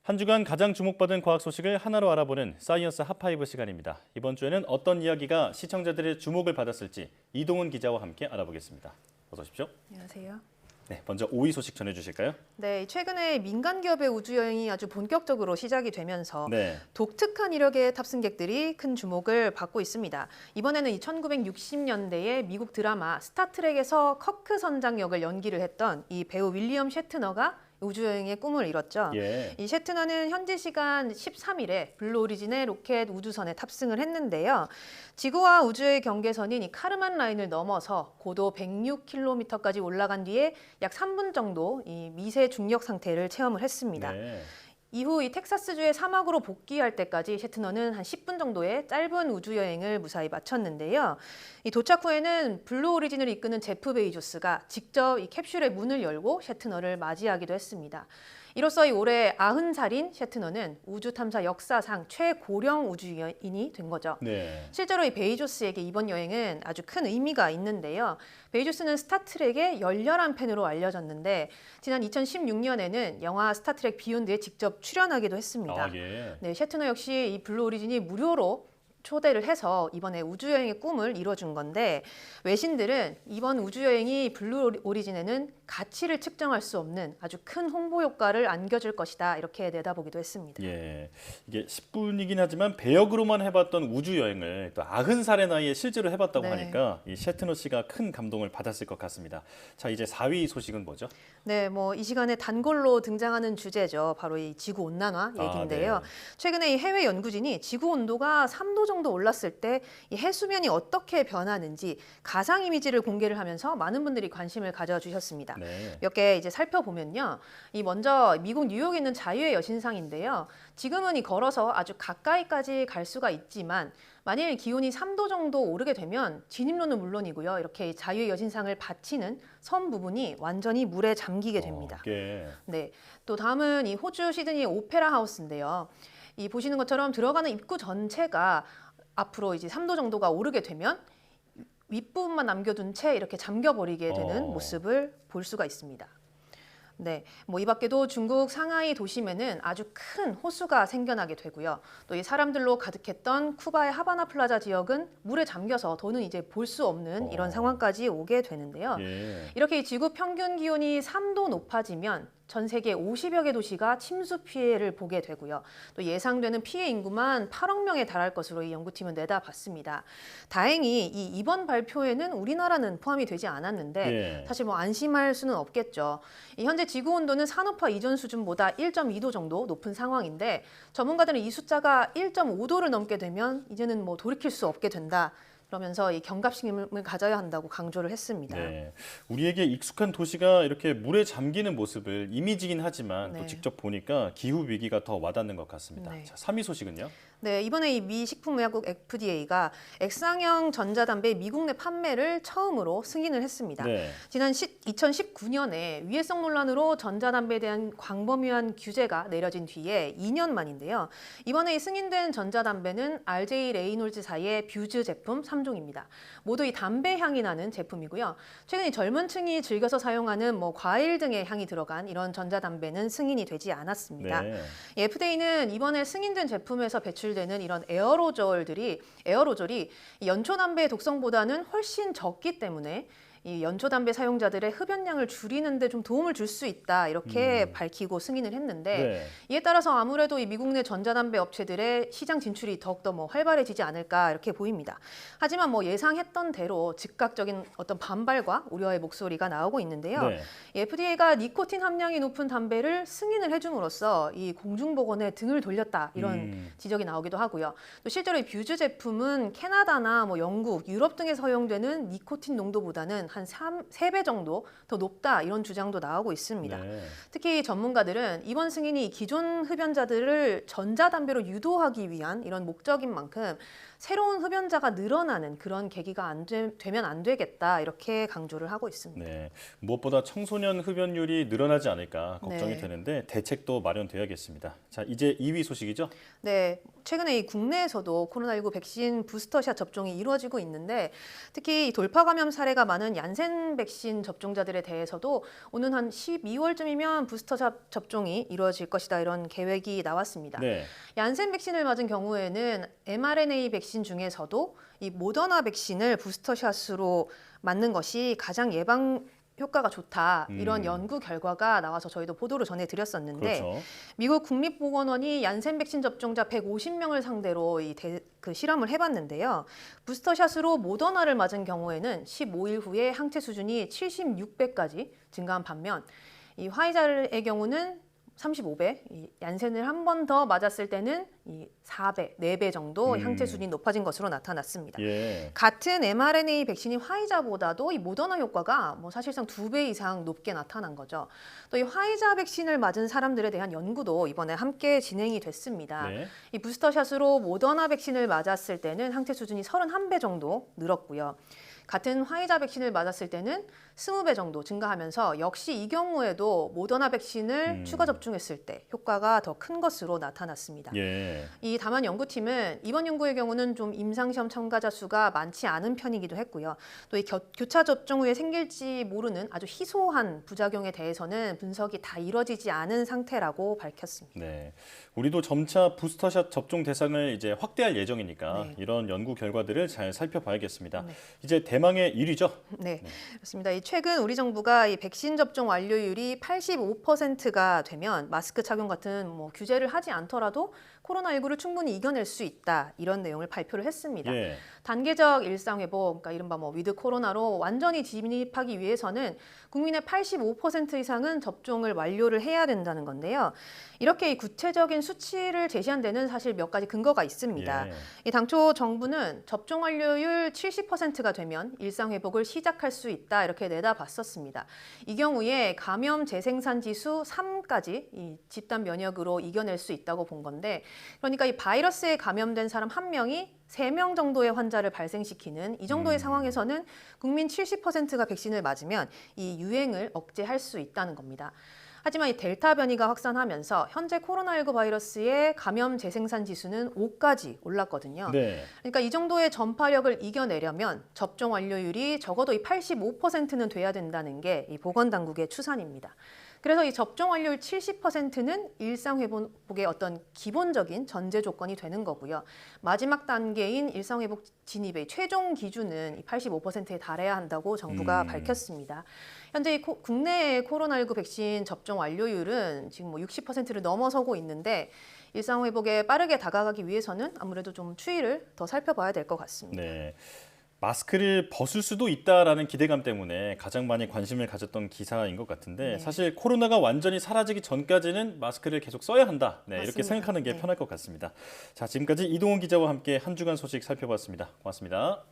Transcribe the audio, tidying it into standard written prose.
한 주간 가장 주목받은 과학 소식을 하나로 알아보는 사이언스 핫5 시간입니다. 이번 주에는 어떤 이야기가 시청자들의 주목을 받았을지 이동훈 기자와 함께 알아보겠습니다. 어서 오십시오. 안녕하세요. 네, 먼저 5위 소식 전해주실까요? 네, 최근에 민간 기업의 우주 여행이 아주 본격적으로 시작이 되면서 네. 독특한 이력의 탑승객들이 큰 주목을 받고 있습니다. 이번에는 1960년대에 미국 드라마 스타트rek에서 커크 선장 역을 연기를 했던 이 배우 윌리엄 셰트너가 우주 여행의 꿈을 이뤘죠. 예. 이 셰트너는 현지 시간 13일에 블루 오리진의 로켓 우주선에 탑승을 했는데요. 지구와 우주의 경계선인 이 카르만 라인을 넘어서 고도 106km까지 올라간 뒤에 약 3분 정도 이 미세 중력 상태를 체험을 했습니다. 네. 이후 이 텍사스주의 사막으로 복귀할 때까지 셰트너는 한 10분 정도의 짧은 우주 여행을 무사히 마쳤는데요. 이 도착 후에는 블루 오리진을 이끄는 제프 베이조스가 직접 이 캡슐의 문을 열고 셰트너를 맞이하기도 했습니다. 이로써 이 올해 90살인 셰트너는 우주 탐사 역사상 최고령 우주인이 된 거죠. 네. 실제로 이 베이조스에게 이번 여행은 아주 큰 의미가 있는데요. 베이조스는 스타트rek의 열렬한 팬으로 알려졌는데 지난 2016년에는 영화 스타트렉 비욘드에 직접 출연하기도 했습니다. 아, 예. 네, 셰트너 역시 이 블루 오리진이 무료로 초대를 해서 이번에 우주여행의 꿈을 이뤄준 건데 외신들은 이번 우주여행이 블루 오리진에는 가치를 측정할 수 없는 아주 큰 홍보 효과를 안겨줄 것이다 이렇게 내다보기도 했습니다. 예. 이게 10분이긴 하지만 배역으로만 해봤던 우주 여행을 또 90살의 나이에 실제로 해봤다고 네. 하니까 이 셰트너 씨가 큰 감동을 받았을 것 같습니다. 자, 이제 4위 소식은 뭐죠? 네, 뭐 이 시간에 단골로 등장하는 주제죠. 바로 이 지구 온난화 얘기인데요. 아, 네. 최근에 이 해외 연구진이 지구 온도가 3도 정도 올랐을 때 이 해수면이 어떻게 변하는지 가상 이미지를 공개를 하면서 많은 분들이 관심을 가져주셨습니다. 네. 몇 개 이제 살펴보면요. 이 먼저 미국 뉴욕에 있는 자유의 여신상인데요. 지금은 이 걸어서 아주 가까이까지 갈 수가 있지만 만일 기온이 3도 정도 오르게 되면 진입로는 물론이고요. 이렇게 자유의 여신상을 받치는 섬 부분이 완전히 물에 잠기게 됩니다. 예. 네. 또 다음은 이 호주 시드니 오페라 하우스인데요. 이 보시는 것처럼 들어가는 입구 전체가 앞으로 이제 3도 정도가 오르게 되면 윗부분만 남겨둔 채 이렇게 잠겨버리게 되는 모습을 볼 수가 있습니다. 네, 뭐 이 밖에도 중국 상하이 도심에는 아주 큰 호수가 생겨나게 되고요. 또 이 사람들로 가득했던 쿠바의 하바나 플라자 지역은 물에 잠겨서 더는 이제 볼 수 없는 이런 상황까지 오게 되는데요. 예. 이렇게 이 지구 평균 기온이 3도 높아지면 전 세계 50여 개 도시가 침수 피해를 보게 되고요. 또 예상되는 피해 인구만 8억 명에 달할 것으로 이 연구팀은 내다봤습니다. 다행히 이번 발표에는 우리나라는 포함이 되지 않았는데 예. 사실 뭐 안심할 수는 없겠죠. 현재 지구 온도는 산업화 이전 수준보다 1.2도 정도 높은 상황인데 전문가들은 이 숫자가 1.5도를 넘게 되면 이제는 뭐 돌이킬 수 없게 된다. 그러면서 이 경각심을 가져야 한다고 강조를 했습니다. 네, 우리에게 익숙한 도시가 이렇게 물에 잠기는 모습을 이미지긴 하지만 또 네. 직접 보니까 기후 위기가 더 와닿는 것 같습니다. 네. 자, 3위 소식은요? 네, 이번에 이 미 식품의약국 FDA가 액상형 전자담배 미국 내 판매를 처음으로 승인을 했습니다. 네. 지난 2019년에 위해성 논란으로 전자담배에 대한 광범위한 규제가 내려진 뒤에 2년 만인데요. 이번에 이 승인된 전자담배는 RJ 레이놀즈사의 뷰즈 제품 3종입니다. 모두 이 담배 향이 나는 제품이고요. 최근 이 젊은 층이 즐겨서 사용하는 뭐 과일 등의 향이 들어간 이런 전자담배는 승인이 되지 않았습니다. 네. FDA는 이번에 승인된 제품에서 배출되는 이런 에어로졸이 이 연초담배의 독성보다는 훨씬 적기 때문에 이 연초담배 사용자들의 흡연량을 줄이는 데 좀 도움을 줄 수 있다 이렇게 밝히고 승인을 했는데 네. 이에 따라서 아무래도 이 미국 내 전자담배 업체들의 시장 진출이 더욱더 뭐 활발해지지 않을까 이렇게 보입니다. 하지만 뭐 예상했던 대로 즉각적인 어떤 반발과 우려의 목소리가 나오고 있는데요. 네. FDA가 니코틴 함량이 높은 담배를 승인을 해줌으로써 이 공중보건에 등을 돌렸다 이런 지적이 나오기도 하고요. 또 실제로 이 뷰즈 제품은 캐나다나 뭐 영국, 유럽 등에서 허용되는 니코틴 농도보다는 한 3배 정도 더 높다 이런 주장도 나오고 있습니다. 네. 특히 전문가들은 이번 승인이 기존 흡연자들을 전자담배로 유도하기 위한 이런 목적인 만큼 새로운 흡연자가 늘어나는 그런 계기가 되면 안 되겠다 이렇게 강조를 하고 있습니다. 네. 무엇보다 청소년 흡연율이 늘어나지 않을까 걱정이 네. 되는데 대책도 마련돼야겠습니다. 자, 이제 2위 소식이죠? 네, 최근에 이 국내에서도 코로나19 백신 부스터샷 접종이 이루어지고 있는데 특히 이 돌파 감염 사례가 많은 얀센 백신 접종자들에 대해서도 오는 한 12월쯤이면 부스터샷 접종이 이루어질 것이다 이런 계획이 나왔습니다. 네. 얀센 백신을 맞은 경우에는 mRNA 백신 중에서도 이 모더나 백신을 부스터샷으로 맞는 것이 가장 예방 효과가 좋다 이런 연구 결과가 나와서 저희도 보도를 전해드렸었는데 그렇죠. 미국 국립보건원이 얀센 백신 접종자 150명을 상대로 그 실험을 해봤는데요. 부스터샷으로 모더나를 맞은 경우에는 15일 후에 항체 수준이 76배까지 증가한 반면 이 화이자의 경우는 35배, 이 얀센을 한 번 더 맞았을 때는 이 4배, 4배 정도 항체 수준이 높아진 것으로 나타났습니다. 예. 같은 mRNA 백신이 화이자보다도 이 모더나 효과가 뭐 사실상 2배 이상 높게 나타난 거죠. 또 이 화이자 백신을 맞은 사람들에 대한 연구도 이번에 함께 진행이 됐습니다. 네. 이 부스터샷으로 모더나 백신을 맞았을 때는 항체 수준이 31배 정도 늘었고요. 같은 화이자 백신을 맞았을 때는 20배 정도 증가하면서 역시 이 경우에도 모더나 백신을 추가 접종했을 때 효과가 더 큰 것으로 나타났습니다. 예. 이 다만 연구팀은 이번 연구의 경우는 좀 임상시험 참가자 수가 많지 않은 편이기도 했고요. 또 이 교차 접종 후에 생길지 모르는 아주 희소한 부작용에 대해서는 분석이 다 이뤄지지 않은 상태라고 밝혔습니다. 네. 우리도 점차 부스터샷 접종 대상을 이제 확대할 예정이니까 네. 이런 연구 결과들을 잘 살펴봐야겠습니다. 네. 이제 대망의 1위죠. 네, 그렇습니다. 이 최근 우리 정부가 이 백신 접종 완료율이 85%가 되면 마스크 착용 같은 뭐 규제를 하지 않더라도 코로나19를 충분히 이겨낼 수 있다 이런 내용을 발표를 했습니다. 예. 단계적 일상 회복, 그러니까 이른바 뭐 위드 코로나로 완전히 진입하기 위해서는 국민의 85% 이상은 접종을 완료를 해야 된다는 건데요. 이렇게 이 구체적인 수치를 제시한 데는 사실 몇 가지 근거가 있습니다. 예. 이 당초 정부는 접종 완료율 70%가 되면 일상 회복을 시작할 수 있다 이렇게 내다봤었습니다. 이 경우에 감염 재생산 지수 3까지 이 집단 면역으로 이겨낼 수 있다고 본 건데, 그러니까 이 바이러스에 감염된 사람 한 명이 3명 정도의 환자를 발생시키는 이 정도의 상황에서는 국민 70%가 백신을 맞으면 이 유행을 억제할 수 있다는 겁니다. 하지만 이 델타 변이가 확산하면서 현재 코로나19 바이러스의 감염 재생산 지수는 5까지 올랐거든요. 네. 그러니까 이 정도의 전파력을 이겨내려면 접종 완료율이 적어도 이 85%는 돼야 된다는 게 이 보건당국의 추산입니다. 그래서 이 접종 완료율 70%는 일상 회복의 어떤 기본적인 전제 조건이 되는 거고요. 마지막 단계인 일상 회복 진입의 최종 기준은 85%에 달해야 한다고 정부가 밝혔습니다. 현재 이 국내의 코로나19 백신 접종 완료율은 지금 뭐 60%를 넘어서고 있는데 일상 회복에 빠르게 다가가기 위해서는 아무래도 좀 추이를 더 살펴봐야 될 것 같습니다. 네. 마스크를 벗을 수도 있다라는 기대감 때문에 가장 많이 관심을 가졌던 기사인 것 같은데 네. 사실 코로나가 완전히 사라지기 전까지는 마스크를 계속 써야 한다. 네, 이렇게 맞습니다. 생각하는 게 네. 편할 것 같습니다. 자, 지금까지 이동훈 기자와 함께 한 주간 소식 살펴봤습니다. 고맙습니다.